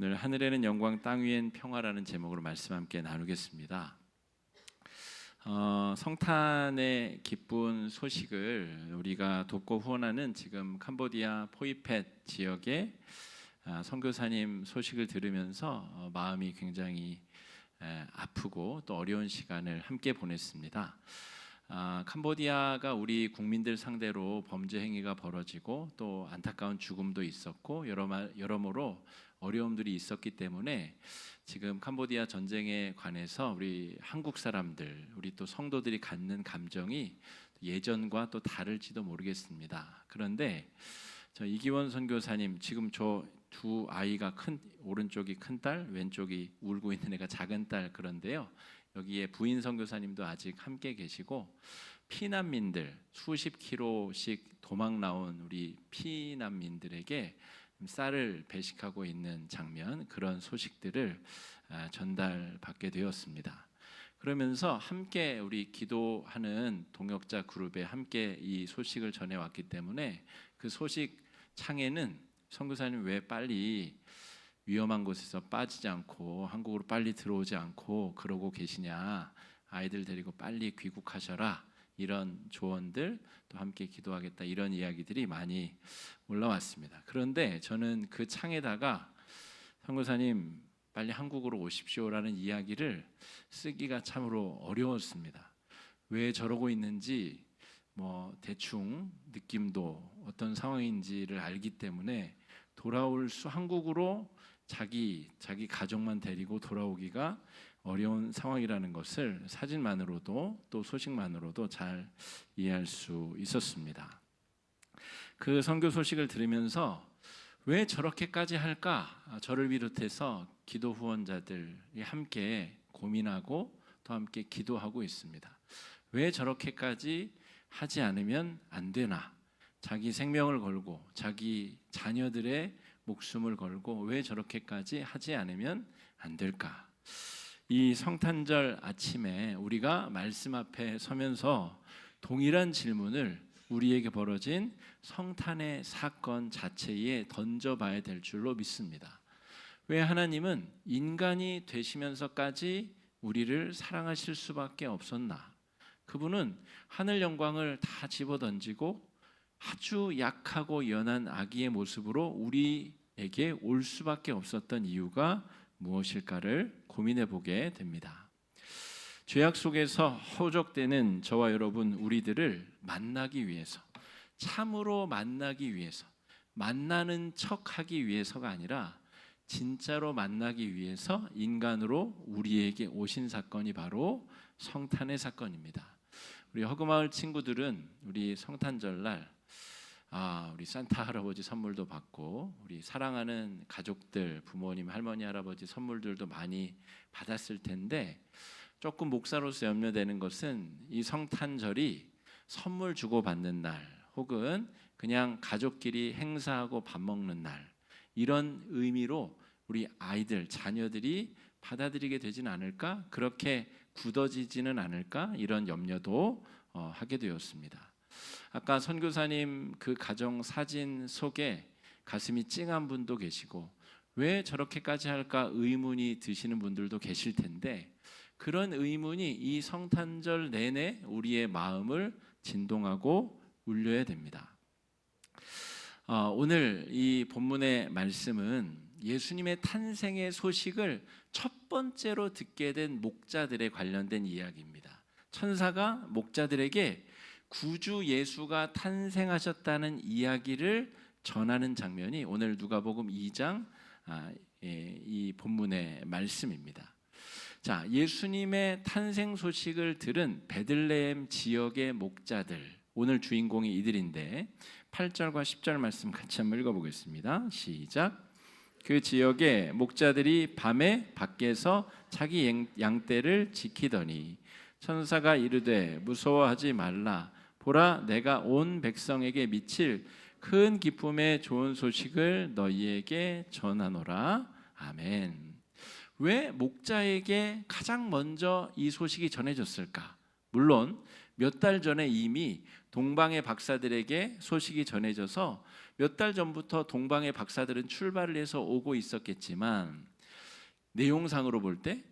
오늘 하늘에는 영광 땅 위엔 평화라는 제목으로 말씀 함께 나누겠습니다. 성탄의 기쁜 소식을 우리가 돕고 후원하는 지금 캄보디아 포이펫 지역의 선교사님 소식을 들으면서 마음이 굉장히 아프고 또 어려운 시간을 함께 보냈습니다. 캄보디아가 우리 국민들 상대로 범죄 행위가 벌어지고 또 안타까운 죽음도 있었고 여러모로 어려움들이 있었기 때문에 지금 캄보디아 전쟁에 관해서 우리 한국 사람들, 우리 또 성도들이 갖는 감정이 예전과 또 다를지도 모르겠습니다. 그런데 저 이기원 선교사님, 지금 저 두 아이가 오른쪽이 큰 딸, 왼쪽이 울고 있는 애가 작은 딸, 그런데요. 여기에 부인 선교사님도 아직 함께 계시고 피난민들 수십 킬로씩 도망 나온 우리 피난민들에게 쌀을 배식하고 있는 장면, 그런 소식들을 전달받게 되었습니다. 그러면서 함께 우리 기도하는 동역자 그룹에 함께 이 소식을 전해왔기 때문에 그 소식 창에는 선교사님 왜 빨리 위험한 곳에서 빠지지 않고 한국으로 빨리 들어오지 않고 그러고 계시냐, 아이들 데리고 빨리 귀국하셔라, 이런 조언들, 또 함께 기도하겠다, 이런 이야기들이 많이 올라왔습니다. 그런데 저는 그 창에다가 선교사님 빨리 한국으로 오십시오라는 이야기를 쓰기가 참으로 어려웠습니다. 왜 저러고 있는지 대충 느낌도 어떤 상황인지를 알기 때문에 한국으로 자기 가족만 데리고 돌아오기가 어려운 상황이라는 것을 사진만으로도 또 소식만으로도 잘 이해할 수 있었습니다. 그 선교 소식을 들으면서 왜 저렇게까지 할까? 저를 비롯해서 기도 후원자들이 함께 고민하고 또 함께 기도하고 있습니다. 왜 저렇게까지 하지 않으면 안 되나? 자기 생명을 걸고 자기 자녀들의 목숨을 걸고 왜 저렇게까지 하지 않으면 안 될까? 이 성탄절 아침에 우리가 말씀 앞에 서면서 동일한 질문을 우리에게 벌어진 성탄의 사건 자체에 던져봐야 될 줄로 믿습니다. 왜 하나님은 인간이 되시면서까지 우리를 사랑하실 수밖에 없었나? 그분은 하늘 영광을 다 집어던지고 아주 약하고 연한 아기의 모습으로 우리에게 올 수밖에 없었던 이유가 무엇일까를 고민해 보게 됩니다. 죄악 속에서 허우적대는 저와 여러분, 우리들을 만나기 위해서, 참으로 만나기 위해서, 만나는 척하기 위해서가 아니라 진짜로 만나기 위해서 인간으로 우리에게 오신 사건이 바로 성탄의 사건입니다. 우리 허그마을 친구들은 우리 성탄절날 우리 산타 할아버지 선물도 받고 우리 사랑하는 가족들, 부모님, 할머니, 할아버지 선물들도 많이 받았을 텐데, 조금 목사로서 염려되는 것은 이 성탄절이 선물 주고받는 날 혹은 그냥 가족끼리 행사하고 밥 먹는 날, 이런 의미로 우리 아이들, 자녀들이 받아들이게 되지는 않을까? 그렇게 굳어지지는 않을까? 이런 염려도 하게 되었습니다. 아까 선교사님 그 가정 사진 속에 가슴이 찡한 분도 계시고 왜 저렇게까지 할까 의문이 드시는 분들도 계실 텐데, 그런 의문이 이 성탄절 내내 우리의 마음을 진동하고 울려야 됩니다. 오늘 이 본문의 말씀은 예수님의 탄생의 소식을 첫 번째로 듣게 된 목자들에 관련된 이야기입니다. 천사가 목자들에게 구주 예수가 탄생하셨다는 이야기를 전하는 장면이 오늘 누가복음 2장 이 본문의 말씀입니다. 자, 예수님의 탄생 소식을 들은 베들레헴 지역의 목자들, 오늘 주인공이 이들인데 8절과 10절 말씀 같이 한번 읽어보겠습니다. 시작. 그 지역의 목자들이 밤에 밖에서 자기 양떼를 지키더니 천사가 이르되 무서워하지 말라, 보라 내가 온 백성에게 미칠 큰 기쁨의 좋은 소식을 너희에게 전하노라. 아멘. 왜 목자에게 가장 먼저 이 소식이 전해졌을까? 물론 몇 달 전에 이미 동방의 박사들에게 소식이 전해져서 몇 달 전부터 동방의 박사들은 출발을 해서 오고 있었겠지만 내용상으로 볼 때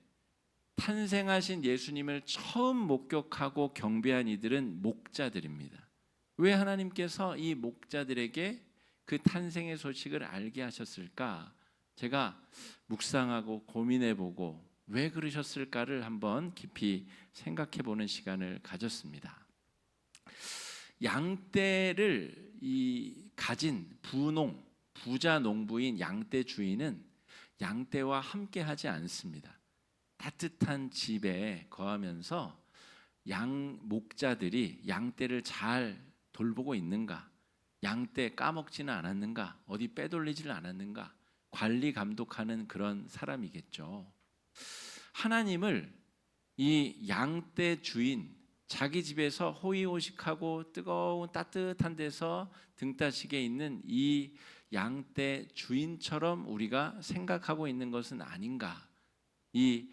탄생하신 예수님을 처음 목격하고 경배한 이들은 목자들입니다. 왜 하나님께서 이 목자들에게 그 탄생의 소식을 알게 하셨을까? 제가 묵상하고 고민해보고 왜 그러셨을까를 한번 깊이 생각해보는 시간을 가졌습니다. 양떼를 가진 부자 농부인 양떼 주인은 양떼와 함께 하지 않습니다. 따뜻한 집에 거하면서 목자들이 양떼를 잘 돌보고 있는가, 양떼 까먹지는 않았는가, 어디 빼돌리지를 않았는가 관리 감독하는 그런 사람이겠죠. 하나님을 이 양떼 주인, 자기 집에서 호의호식하고 뜨거운 따뜻한 데서 등따시게 있는 이 양떼 주인처럼 우리가 생각하고 있는 것은 아닌가. 이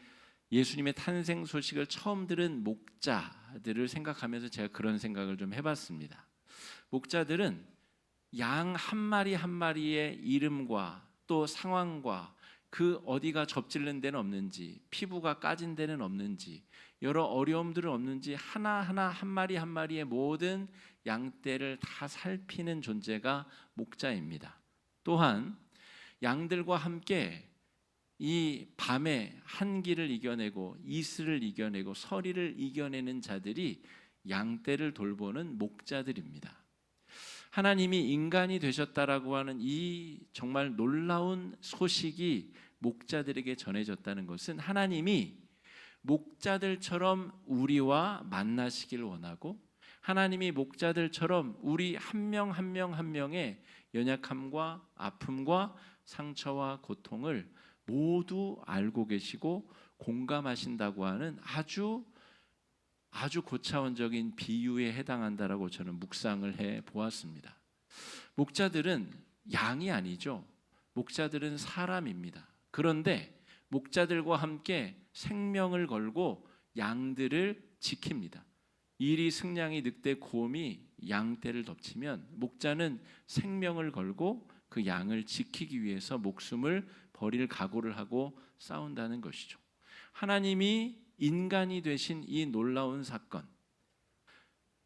예수님의 탄생 소식을 처음 들은 목자들을 생각하면서 제가 그런 생각을 좀 해봤습니다. 목자들은 양 한 마리 한 마리의 이름과 또 상황과 그 어디가 접질른 데는 없는지, 피부가 까진 데는 없는지, 여러 어려움들은 없는지 하나하나 한 마리 한 마리의 모든 양떼를 다 살피는 존재가 목자입니다. 또한 양들과 함께 이 밤에 한기를 이겨내고 이슬을 이겨내고 서리를 이겨내는 자들이 양떼를 돌보는 목자들입니다. 하나님이 인간이 되셨다라고 하는 이 정말 놀라운 소식이 목자들에게 전해졌다는 것은 하나님이 목자들처럼 우리와 만나시길 원하고 하나님이 목자들처럼 우리 한 명 한 명 한 명의 연약함과 아픔과 상처와 고통을 모두 알고 계시고 공감하신다고 하는 아주 고차원적인 비유에 해당한다라고 저는 묵상을 해 보았습니다. 목자들은 양이 아니죠. 목자들은 사람입니다. 그런데 목자들과 함께 생명을 걸고 양들을 지킵니다. 이리 승냥이 늑대 곰이 양떼를 덮치면 목자는 생명을 걸고 그 양을 지키기 위해서 목숨을 버릴 각오를 하고 싸운다는 것이죠. 하나님이 인간이 되신 이 놀라운 사건,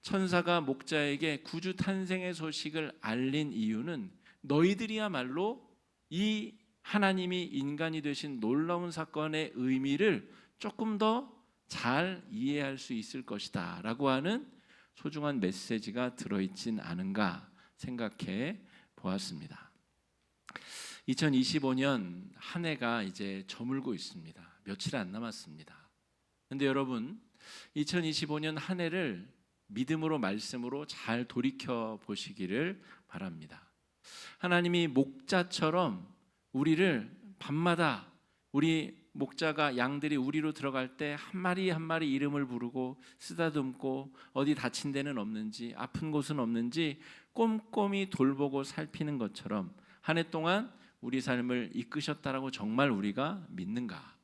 천사가 목자에게 구주 탄생의 소식을 알린 이유는 너희들이야말로 이 하나님이 인간이 되신 놀라운 사건의 의미를 조금 더 잘 이해할 수 있을 것이다 라고 하는 소중한 메시지가 들어있진 않은가 생각해 보았습니다. 2025년 한 해가 이제 저물고 있습니다. 며칠 안 남았습니다. 그런데 여러분 2025년 한 해를 믿음으로 말씀으로 잘 돌이켜 보시기를 바랍니다. 하나님이 목자처럼 우리를 밤마다 우리 목자가 양들이 우리로 들어갈 때 한 마리 한 마리 이름을 부르고 쓰다듬고 어디 다친 데는 없는지 아픈 곳은 없는지 꼼꼼히 돌보고 살피는 것처럼 한 해 동안 우리 삶을 이끄셨다라고 정말 우리가 믿는가?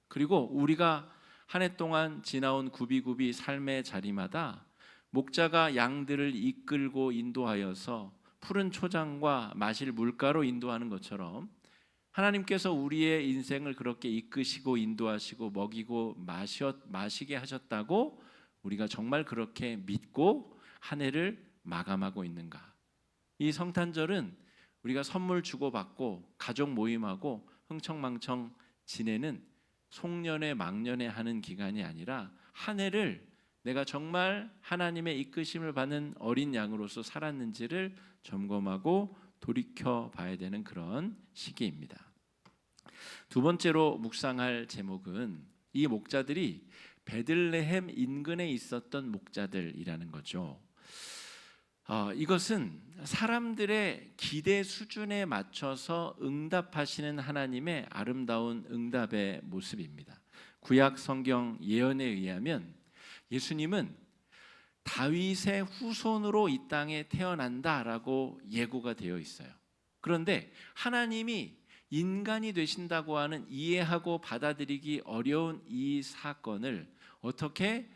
그리고 우리가 한 해 동안 지나온 굽이굽이 삶의 자리마다 목자가 양들을 이끌고 인도하여서 푸른 초장과 마실 물가로 인도하는 것처럼 하나님께서 우리의 인생을 그렇게 이끄시고 인도하시고 먹이고 마시게 하셨다고 우리가 정말 그렇게 믿고 한 해를 마감하고 있는가? 이 성탄절은 우리가 선물 주고받고 가족 모임하고 흥청망청 지내는 송년회 막년회 하는 기간이 아니라 한 해를 내가 정말 하나님의 이끄심을 받는 어린 양으로서 살았는지를 점검하고 돌이켜 봐야 되는 그런 시기입니다. 두 번째로 묵상할 제목은 이 목자들이 베들레헴 인근에 있었던 목자들이라는 거죠. 이것은 사람들의 기대 수준에 맞춰서 응답하시는 하나님의 아름다운 응답의 모습입니다. 구약 성경 예언에 의하면 예수님은 다윗의 후손으로 이 땅에 태어난다라고 예고가 되어 있어요. 그런데 하나님이 인간이 되신다고 하는 이해하고 받아들이기 어려운 이 사건을 어떻게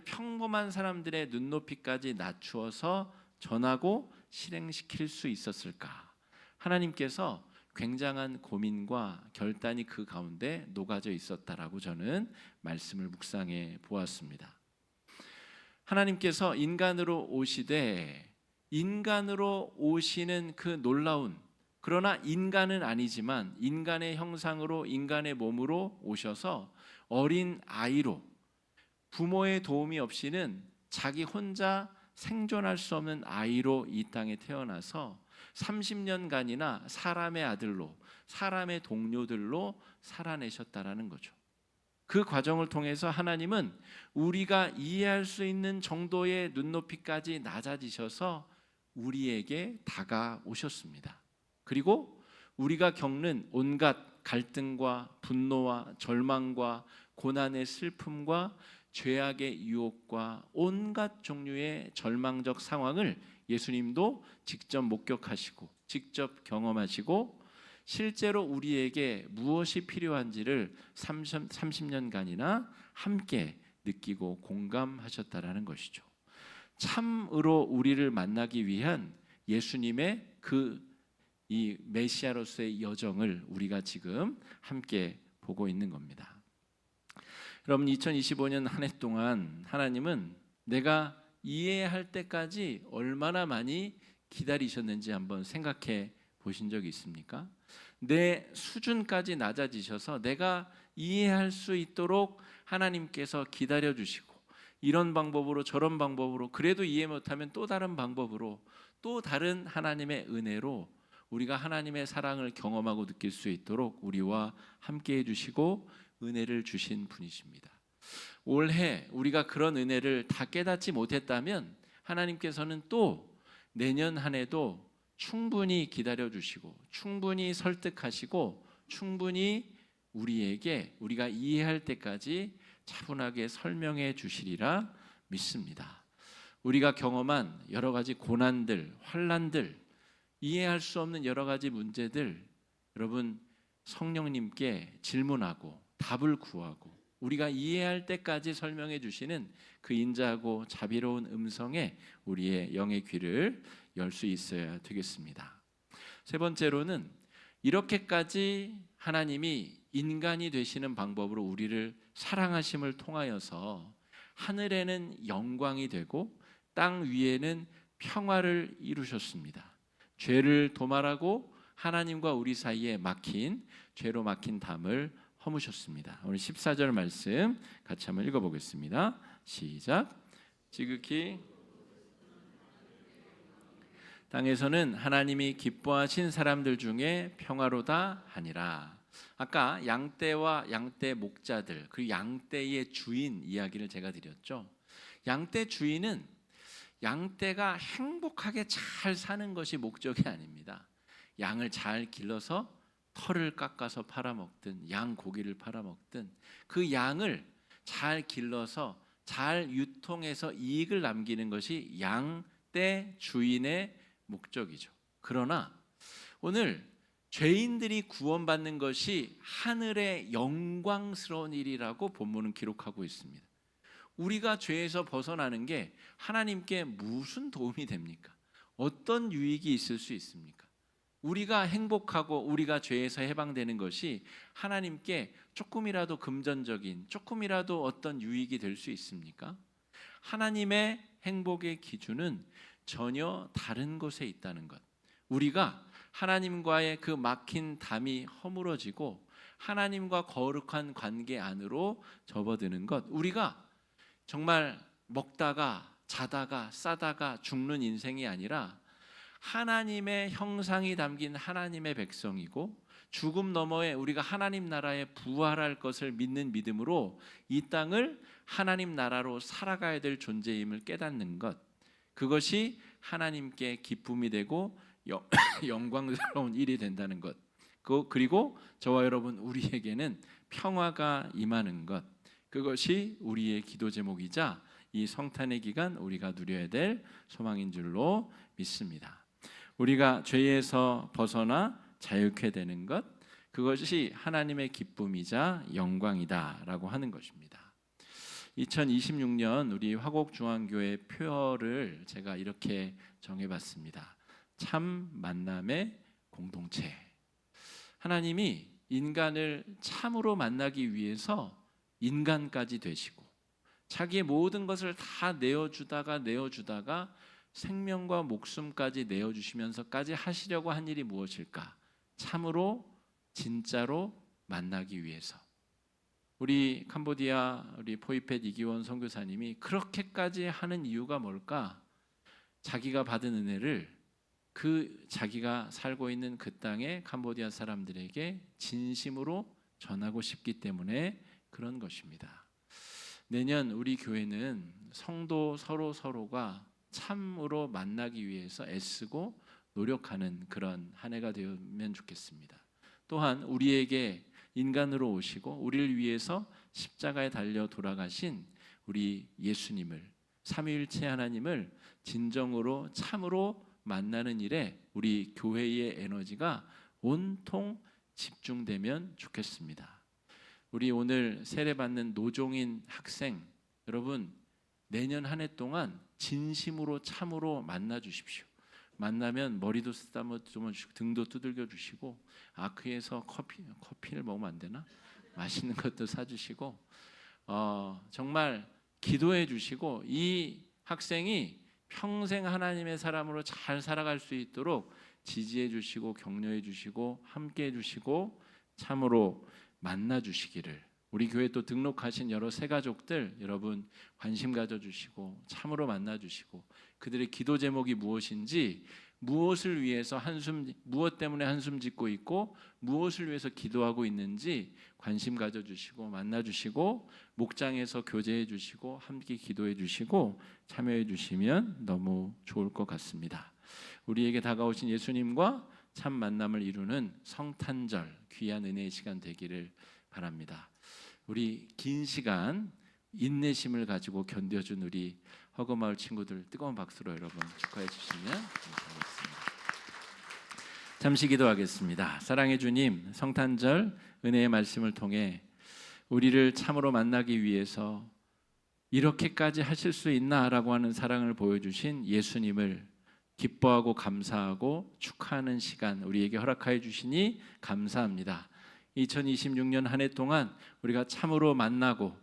평범한 사람들의 눈높이까지 낮추어서 전하고 실행시킬 수 있었을까? 하나님께서 굉장한 고민과 결단이 그 가운데 녹아져 있었다라고 저는 말씀을 묵상해 보았습니다. 하나님께서 인간으로 오시되 인간으로 오시는 그 놀라운, 그러나 인간은 아니지만 인간의 형상으로 인간의 몸으로 오셔서 어린 아이로, 부모의 도움이 없이는 자기 혼자 생존할 수 없는 아이로 이 땅에 태어나서 30년간이나 사람의 아들로, 사람의 동료들로 살아내셨다라는 거죠. 그 과정을 통해서 하나님은 우리가 이해할 수 있는 정도의 눈높이까지 낮아지셔서 우리에게 다가오셨습니다. 그리고 우리가 겪는 온갖 갈등과 분노와 절망과 고난의 슬픔과 죄악의 유혹과 온갖 종류의 절망적 상황을 예수님도 직접 목격하시고 직접 경험하시고 실제로 우리에게 무엇이 필요한지를 30년간이나 함께 느끼고 공감하셨다라는 것이죠. 참으로 우리를 만나기 위한 예수님의 이 메시아로서의 여정을 우리가 지금 함께 보고 있는 겁니다. 여러분, 2025년 한 해 동안 하나님은 내가 이해할 때까지 얼마나 많이 기다리셨는지 한번 생각해 보신 적이 있습니까? 내 수준까지 낮아지셔서 내가 이해할 수 있도록 하나님께서 기다려 주시고, 이런 방법으로 저런 방법으로, 그래도 이해 못하면 또 다른 방법으로, 또 다른 하나님의 은혜로 우리가 하나님의 사랑을 경험하고 느낄 수 있도록 우리와 함께 해주시고 은혜를 주신 분이십니다. 올해 우리가 그런 은혜를 다 깨닫지 못했다면 하나님께서는 또 내년 한 해도 충분히 기다려주시고 충분히 설득하시고 충분히 우리에게 우리가 이해할 때까지 차분하게 설명해 주시리라 믿습니다. 우리가 경험한 여러 가지 고난들, 환난들, 이해할 수 없는 여러 가지 문제들, 여러분 성령님께 질문하고 답을 구하고 우리가 이해할 때까지 설명해 주시는 그 인자하고 자비로운 음성에 우리의 영의 귀를 열 수 있어야 되겠습니다. 세 번째로는 이렇게까지 하나님이 인간이 되시는 방법으로 우리를 사랑하심을 통하여서 하늘에는 영광이 되고 땅 위에는 평화를 이루셨습니다. 죄를 도말하고 하나님과 우리 사이에 죄로 막힌 담을 허무셨습니다. 오늘 14절 말씀 같이 한번 읽어보겠습니다. 시작. 지극히 땅에서는 하나님이 기뻐하신 사람들 중에 평화로다 하니라. 아까 양떼와 양떼 목자들, 그리고 양떼의 주인 이야기를 제가 드렸죠. 양떼 주인은 양떼가 행복하게 잘 사는 것이 목적이 아닙니다. 양을 잘 길러서 털을 깎아서 팔아먹든 양 고기를 팔아먹든 그 양을 잘 길러서 잘 유통해서 이익을 남기는 것이 양떼 주인의 목적이죠. 그러나 오늘 죄인들이 구원받는 것이 하늘의 영광스러운 일이라고 본문은 기록하고 있습니다. 우리가 죄에서 벗어나는 게 하나님께 무슨 도움이 됩니까? 어떤 유익이 있을 수 있습니까? 우리가 행복하고 우리가 죄에서 해방되는 것이 하나님께 조금이라도 금전적인, 조금이라도 어떤 유익이 될 수 있습니까? 하나님의 행복의 기준은 전혀 다른 곳에 있다는 것. 우리가 하나님과의 그 막힌 담이 허물어지고 하나님과 거룩한 관계 안으로 접어드는 것. 우리가 정말 먹다가 자다가 싸다가 죽는 인생이 아니라 하나님의 형상이 담긴 하나님의 백성이고 죽음 너머에 우리가 하나님 나라에 부활할 것을 믿는 믿음으로 이 땅을 하나님 나라로 살아가야 될 존재임을 깨닫는 것. 그것이 하나님께 기쁨이 되고 영광스러운 일이 된다는 것. 그리고 저와 여러분 우리에게는 평화가 임하는 것. 그것이 우리의 기도 제목이자 이 성탄의 기간 우리가 누려야 될 소망인 줄로 믿습니다. 우리가 죄에서 벗어나 자유케 되는 것, 그것이 하나님의 기쁨이자 영광이다라고 하는 것입니다. 2026년 우리 화곡중앙교회 표어를 제가 이렇게 정해봤습니다. 참 만남의 공동체. 하나님이 인간을 참으로 만나기 위해서 인간까지 되시고 자기의 모든 것을 다 내어주다가 생명과 목숨까지 내어주시면서까지 하시려고 한 일이 무엇일까? 참으로 진짜로 만나기 위해서. 우리 캄보디아 우리 포이펫 이기원 선교사님이 그렇게까지 하는 이유가 뭘까? 자기가 받은 은혜를 자기가 살고 있는 그 땅의 캄보디아 사람들에게 진심으로 전하고 싶기 때문에 그런 것입니다. 내년 우리 교회는 성도 서로가 참으로 만나기 위해서 애쓰고 노력하는 그런 한 해가 되면 좋겠습니다. 또한 우리에게 인간으로 오시고 우리를 위해서 십자가에 달려 돌아가신 우리 예수님을, 삼위일체 하나님을 진정으로 참으로 만나는 일에 우리 교회의 에너지가 온통 집중되면 좋겠습니다. 우리 오늘 세례받는 노종인 학생 여러분, 내년 한 해 동안 진심으로 참으로 만나 주십시오. 만나면 머리도 쓰다듬어 주시고 등도 두들겨 주시고 아크에서 커피를 먹으면 안 되나? 맛있는 것도 사주시고 정말 기도해 주시고 이 학생이 평생 하나님의 사람으로 잘 살아갈 수 있도록 지지해 주시고 격려해 주시고 함께 해 주시고 참으로 만나 주시기를. 우리 교회 또 등록하신 여러 새가족들 여러분 관심 가져주시고 참으로 만나주시고 그들의 기도 제목이 무엇인지 무엇을 위해서 무엇 때문에 한숨 짓고 있고 무엇을 위해서 기도하고 있는지 관심 가져주시고 만나주시고 목장에서 교제해 주시고 함께 기도해 주시고 참여해 주시면 너무 좋을 것 같습니다. 우리에게 다가오신 예수님과 참 만남을 이루는 성탄절 귀한 은혜의 시간 되기를 바랍니다. 우리 긴 시간 인내심을 가지고 견뎌준 우리 허거마을 친구들 뜨거운 박수로 여러분 축하해 주시면 감사하겠습니다. 잠시 기도하겠습니다. 사랑의 주님, 성탄절 은혜의 말씀을 통해 우리를 참으로 만나기 위해서 이렇게까지 하실 수 있나라고 하는 사랑을 보여주신 예수님을 기뻐하고 감사하고 축하하는 시간 우리에게 허락하여 주시니 감사합니다. 2026년 한 해 동안 우리가 참으로 만나고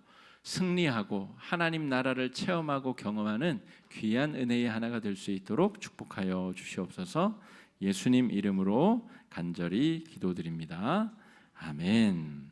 승리하고 하나님 나라를 체험하고 경험하는 귀한 은혜의 하나가 될 수 있도록 축복하여 주시옵소서. 예수님 이름으로 간절히 기도드립니다. 아멘.